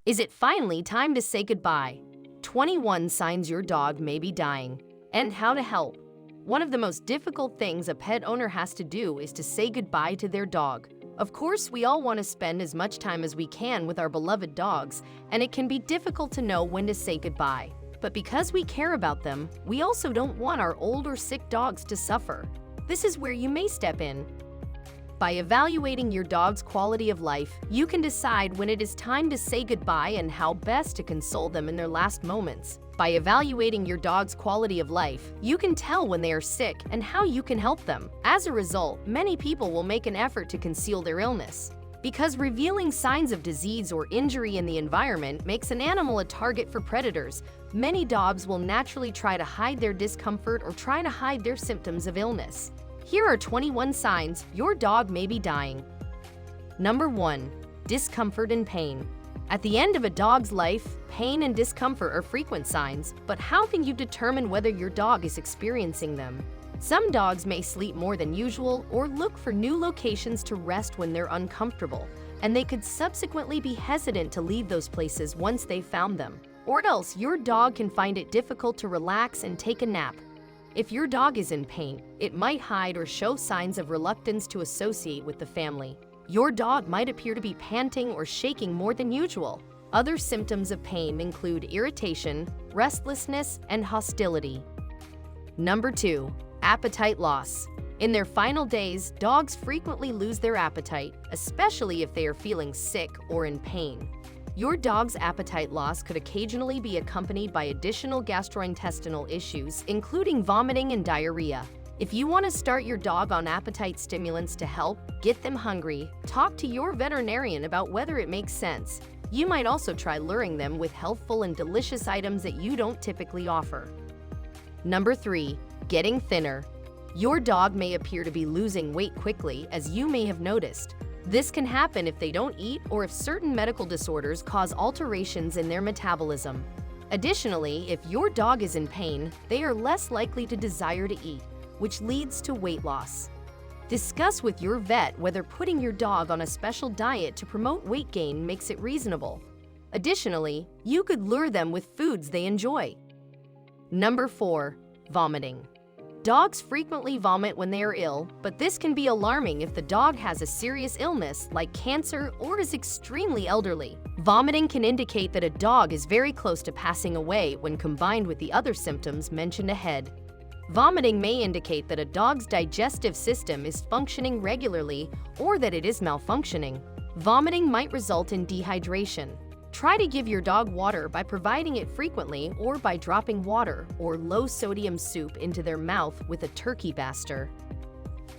Is it finally time to say goodbye? 21 signs your dog may be dying, and how to help. One of the most difficult things a pet owner has to do is to say goodbye to their dog. Of course, we all want to spend as much time as we can with our beloved dogs, and it can be difficult to know when to say goodbye. But because we care about them, we also don't want our old or sick dogs to suffer. This is where you may step in. By evaluating your dog's quality of life, you can decide when it is time to say goodbye and how best to console them in their last moments. By evaluating your dog's quality of life, you can tell when they are sick and how you can help them. As a result, many people will make an effort to conceal their illness. Because revealing signs of disease or injury in the environment makes an animal a target for predators, many dogs will naturally try to hide their discomfort or try to hide their symptoms of illness. Here are 21 signs your dog may be dying. Number 1. Discomfort and pain. At the end of a dog's life, pain and discomfort are frequent signs, but how can you determine whether your dog is experiencing them? Some dogs may sleep more than usual or look for new locations to rest when they're uncomfortable, and they could subsequently be hesitant to leave those places once they've found them. Or else your dog can find it difficult to relax and take a nap. If your dog is in pain, it might hide or show signs of reluctance to associate with the family. Your dog might appear to be panting or shaking more than usual. Other symptoms of pain include irritation, restlessness, and hostility. Number 2. Appetite loss. In their final days, dogs frequently lose their appetite, especially if they are feeling sick or in pain. Your dog's appetite loss could occasionally be accompanied by additional gastrointestinal issues, including vomiting and diarrhea. If you want to start your dog on appetite stimulants to help get them hungry, talk to your veterinarian about whether it makes sense. You might also try luring them with healthful and delicious items that you don't typically offer. Number 3. Getting thinner. Your dog may appear to be losing weight quickly, as you may have noticed. This can happen if they don't eat or if certain medical disorders cause alterations in their metabolism. Additionally, if your dog is in pain, they are less likely to desire to eat, which leads to weight loss. Discuss with your vet whether putting your dog on a special diet to promote weight gain makes it reasonable. Additionally, you could lure them with foods they enjoy. Number 4. Vomiting. Dogs frequently vomit when they are ill, but this can be alarming if the dog has a serious illness like cancer or is extremely elderly. Vomiting can indicate that a dog is very close to passing away when combined with the other symptoms mentioned ahead. Vomiting may indicate that a dog's digestive system is functioning regularly or that it is malfunctioning. Vomiting might result in dehydration. Try to give your dog water by providing it frequently or by dropping water or low-sodium soup into their mouth with a turkey baster.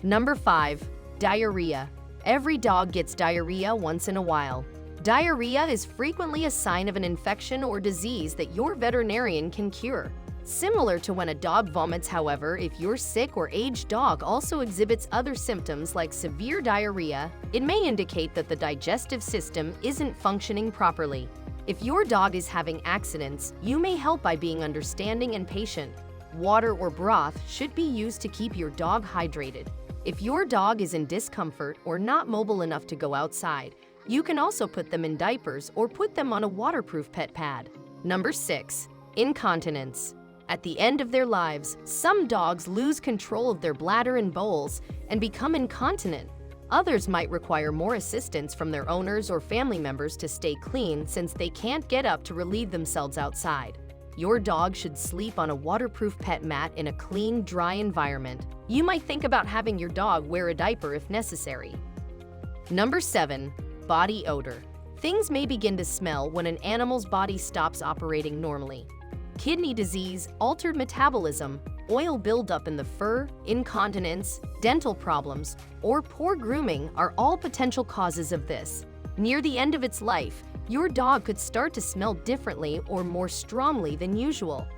Number 5. Diarrhea. Every dog gets diarrhea once in a while. Diarrhea is frequently a sign of an infection or disease that your veterinarian can cure. Similar to when a dog vomits, however, if your sick or aged dog also exhibits other symptoms like severe diarrhea, it may indicate that the digestive system isn't functioning properly. If your dog is having accidents, you may help by being understanding and patient. Water or broth should be used to keep your dog hydrated. If your dog is in discomfort or not mobile enough to go outside, you can also put them in diapers or put them on a waterproof pet pad. Number 6. Incontinence. At the end of their lives, some dogs lose control of their bladder and bowels and become incontinent. Others might require more assistance from their owners or family members to stay clean since they can't get up to relieve themselves outside. Your dog should sleep on a waterproof pet mat in a clean, dry environment. You might think about having your dog wear a diaper if necessary. Number 7. Body odor. Things may begin to smell when an animal's body stops operating normally. Kidney disease, altered metabolism, oil buildup in the fur, incontinence, dental problems, or poor grooming are all potential causes of this. Near the end of its life, your dog could start to smell differently or more strongly than usual.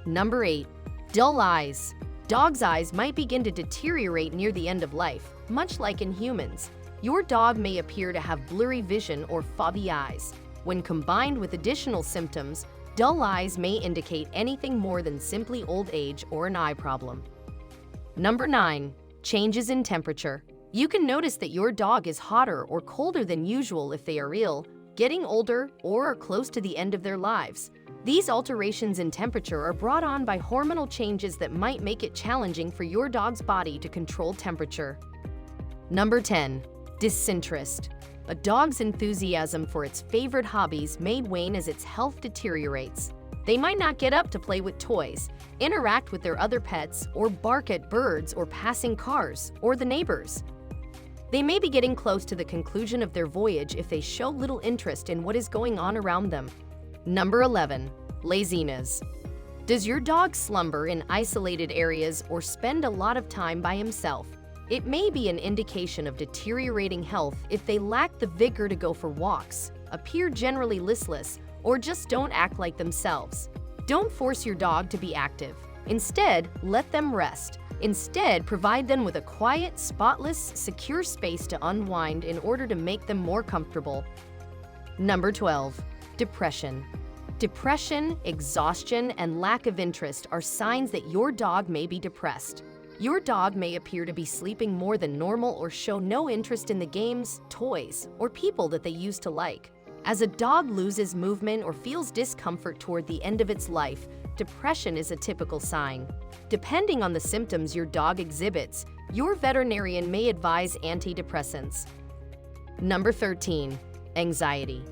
Number 8. Dull eyes. Dogs' eyes might begin to deteriorate near the end of life, much like in humans. Your dog may appear to have blurry vision or foggy eyes. When combined with additional symptoms, dull eyes may indicate anything more than simply old age or an eye problem. Number 9. Changes in temperature. You can notice that your dog is hotter or colder than usual if they are ill, getting older, or are close to the end of their lives. These alterations in temperature are brought on by hormonal changes that might make it challenging for your dog's body to control temperature. Number 10. Disinterest. A dog's enthusiasm for its favorite hobbies may wane as its health deteriorates. They might not get up to play with toys, interact with their other pets, or bark at birds or passing cars or the neighbors. They may be getting close to the conclusion of their voyage if they show little interest in what is going on around them. Number 11. Laziness. Does your dog slumber in isolated areas or spend a lot of time by himself? It may be an indication of deteriorating health if they lack the vigor to go for walks, appear generally listless, or just don't act like themselves. Don't force your dog to be active. Instead, let them rest. Instead, provide them with a quiet, spotless, secure space to unwind in order to make them more comfortable. Number 12. Depression. Depression, exhaustion, and lack of interest are signs that your dog may be depressed. Your dog may appear to be sleeping more than normal or show no interest in the games, toys, or people that they used to like. As a dog loses movement or feels discomfort toward the end of its life, depression is a typical sign. Depending on the symptoms your dog exhibits, your veterinarian may advise antidepressants. Number 13. Anxiety.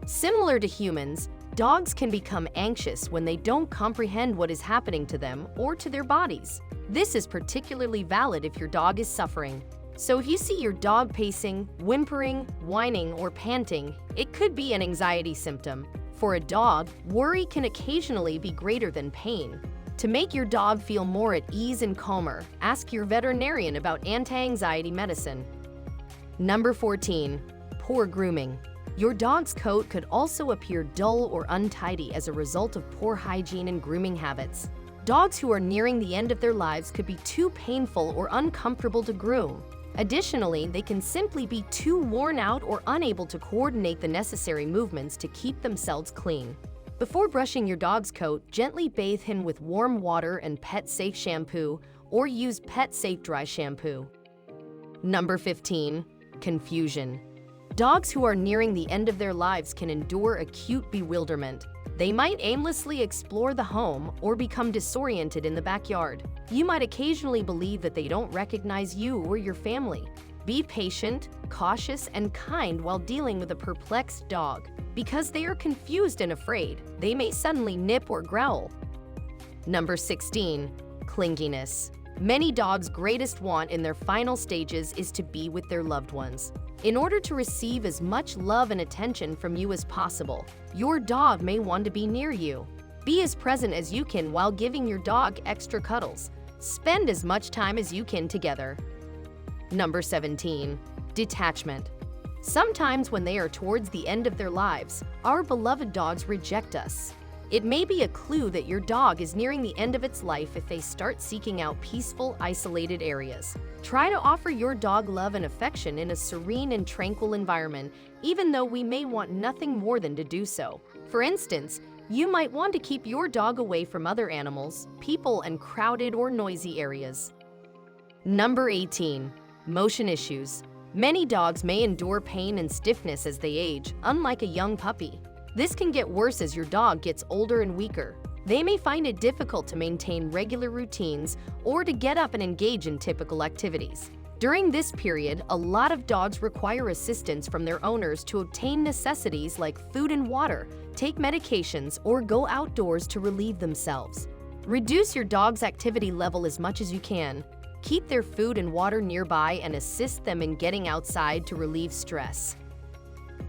Similar to humans, dogs can become anxious when they don't comprehend what is happening to them or to their bodies. This is particularly valid if your dog is suffering. So if you see your dog pacing, whimpering, whining, or panting, it could be an anxiety symptom. For a dog, worry can occasionally be greater than pain. To make your dog feel more at ease and calmer, ask your veterinarian about anti-anxiety medicine. Number 14. Poor grooming. Your dog's coat could also appear dull or untidy as a result of poor hygiene and grooming habits. Dogs who are nearing the end of their lives could be too painful or uncomfortable to groom. Additionally, they can simply be too worn out or unable to coordinate the necessary movements to keep themselves clean. Before brushing your dog's coat, gently bathe him with warm water and pet-safe shampoo, or use pet-safe dry shampoo. Number 15. Confusion. Dogs who are nearing the end of their lives can endure acute bewilderment. They might aimlessly explore the home or become disoriented in the backyard. You might occasionally believe that they don't recognize you or your family. Be patient, cautious, and kind while dealing with a perplexed dog. Because they are confused and afraid, they may suddenly nip or growl. Number 16. Clinginess. Many dogs' greatest want in their final stages is to be with their loved ones. In order to receive as much love and attention from you as possible, your dog may want to be near you. Be as present as you can while giving your dog extra cuddles. Spend as much time as you can together. Number 17. Detachment. Sometimes when they are towards the end of their lives, our beloved dogs reject us. It may be a clue that your dog is nearing the end of its life if they start seeking out peaceful, isolated areas. Try to offer your dog love and affection in a serene and tranquil environment, even though we may want nothing more than to do so. For instance, you might want to keep your dog away from other animals, people, and crowded or noisy areas. Number 18. Motion issues. Many dogs may endure pain and stiffness as they age, unlike a young puppy. This can get worse as your dog gets older and weaker. They may find it difficult to maintain regular routines or to get up and engage in typical activities. During this period, a lot of dogs require assistance from their owners to obtain necessities like food and water, take medications, or go outdoors to relieve themselves. Reduce your dog's activity level as much as you can. Keep their food and water nearby and assist them in getting outside to relieve stress.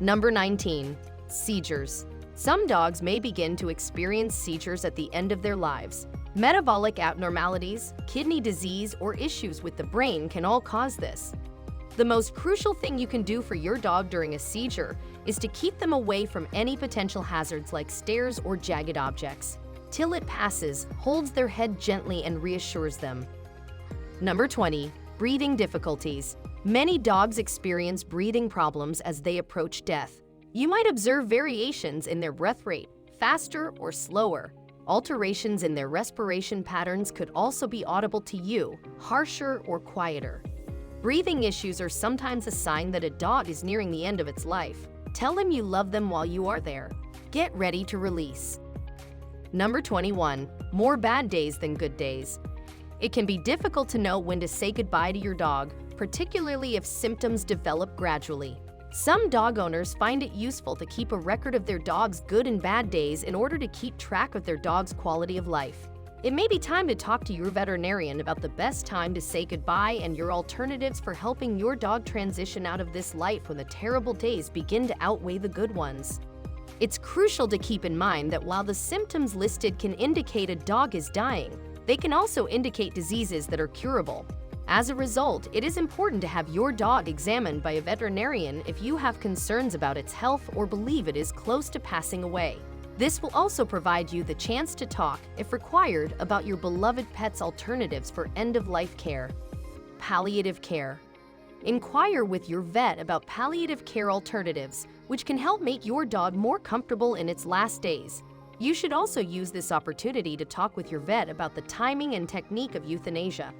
Number 19. Seizures. Some dogs may begin to experience seizures at the end of their lives. Metabolic abnormalities, kidney disease, or issues with the brain can all cause this. The most crucial thing you can do for your dog during a seizure is to keep them away from any potential hazards like stairs or jagged objects. Till it passes, holds their head gently and reassures them. Number 20. Breathing difficulties. Many dogs experience breathing problems as they approach death. You might observe variations in their breath rate, faster or slower. Alterations in their respiration patterns could also be audible to you, harsher or quieter. Breathing issues are sometimes a sign that a dog is nearing the end of its life. Tell them you love them while you are there. Get ready to release. Number 21. More bad days than good days. It can be difficult to know when to say goodbye to your dog, particularly if symptoms develop gradually. Some dog owners find it useful to keep a record of their dog's good and bad days in order to keep track of their dog's quality of life. It may be time to talk to your veterinarian about the best time to say goodbye and your alternatives for helping your dog transition out of this life when the terrible days begin to outweigh the good ones. It's crucial to keep in mind that while the symptoms listed can indicate a dog is dying, they can also indicate diseases that are curable. As a result, it is important to have your dog examined by a veterinarian if you have concerns about its health or believe it is close to passing away. This will also provide you the chance to talk, if required, about your beloved pet's alternatives for end-of-life care. Palliative care. Inquire with your vet about palliative care alternatives, which can help make your dog more comfortable in its last days. You should also use this opportunity to talk with your vet about the timing and technique of euthanasia.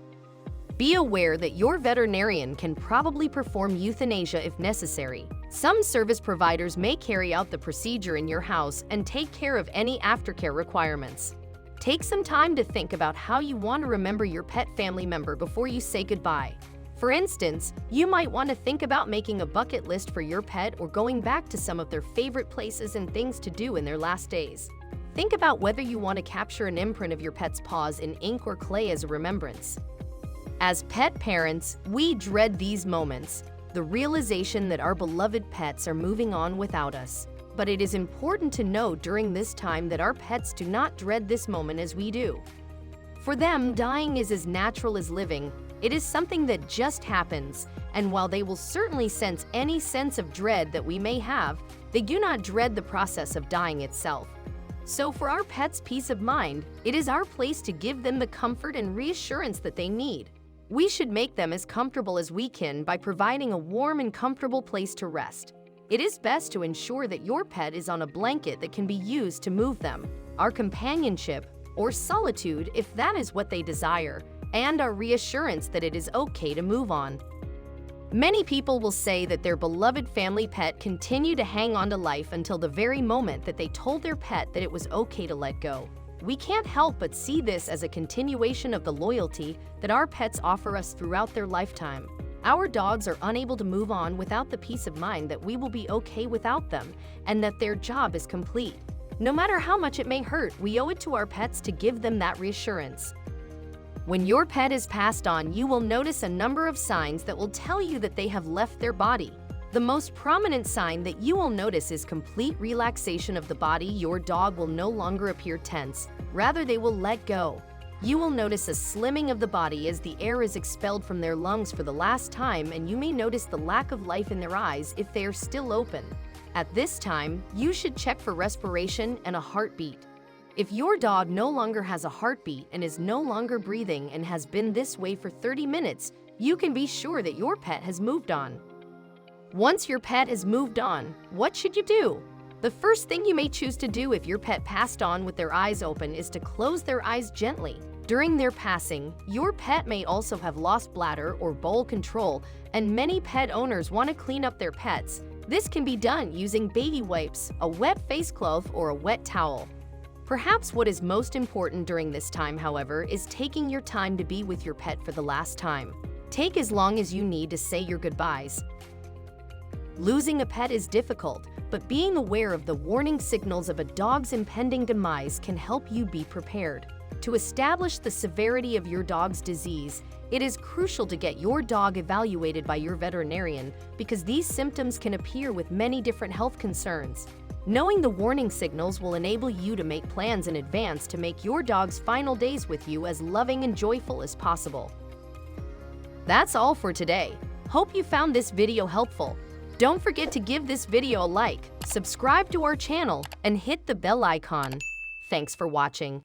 Be aware that your veterinarian can probably perform euthanasia if necessary. Some service providers may carry out the procedure in your house and take care of any aftercare requirements. Take some time to think about how you want to remember your pet family member before you say goodbye. For instance, you might want to think about making a bucket list for your pet or going back to some of their favorite places and things to do in their last days. Think about whether you want to capture an imprint of your pet's paws in ink or clay as a remembrance. As pet parents, we dread these moments, the realization that our beloved pets are moving on without us. But it is important to know during this time that our pets do not dread this moment as we do. For them, dying is as natural as living. It is something that just happens, and while they will certainly sense any sense of dread that we may have, they do not dread the process of dying itself. So for our pets' peace of mind, it is our place to give them the comfort and reassurance that they need. We should make them as comfortable as we can by providing a warm and comfortable place to rest. It is best to ensure that your pet is on a blanket that can be used to move them, our companionship, or solitude if that is what they desire, and our reassurance that it is okay to move on. Many people will say that their beloved family pet continued to hang on to life until the very moment that they told their pet that it was okay to let go. We can't help but see this as a continuation of the loyalty that our pets offer us throughout their lifetime. Our dogs are unable to move on without the peace of mind that we will be okay without them and that their job is complete. No matter how much it may hurt, we owe it to our pets to give them that reassurance. When your pet is passed on, you will notice a number of signs that will tell you that they have left their body. The most prominent sign that you will notice is complete relaxation of the body. Your dog will no longer appear tense. Rather, they will let go. You will notice a slimming of the body as the air is expelled from their lungs for the last time, and you may notice the lack of life in their eyes if they are still open. At this time, you should check for respiration and a heartbeat. If your dog no longer has a heartbeat and is no longer breathing and has been this way for 30 minutes, you can be sure that your pet has moved on. Once your pet has moved on, what should you do? The first thing you may choose to do if your pet passed on with their eyes open is to close their eyes gently. During their passing, your pet may also have lost bladder or bowel control, and many pet owners want to clean up their pets. This can be done using baby wipes, a wet face cloth, or a wet towel. Perhaps what is most important during this time, however, is taking your time to be with your pet for the last time. Take as long as you need to say your goodbyes. Losing a pet is difficult, but being aware of the warning signals of a dog's impending demise can help you be prepared. To establish the severity of your dog's disease, it is crucial to get your dog evaluated by your veterinarian because these symptoms can appear with many different health concerns. Knowing the warning signals will enable you to make plans in advance to make your dog's final days with you as loving and joyful as possible. That's all for today. Hope you found this video helpful. Don't forget to give this video a like, subscribe to our channel, and hit the bell icon. Thanks for watching.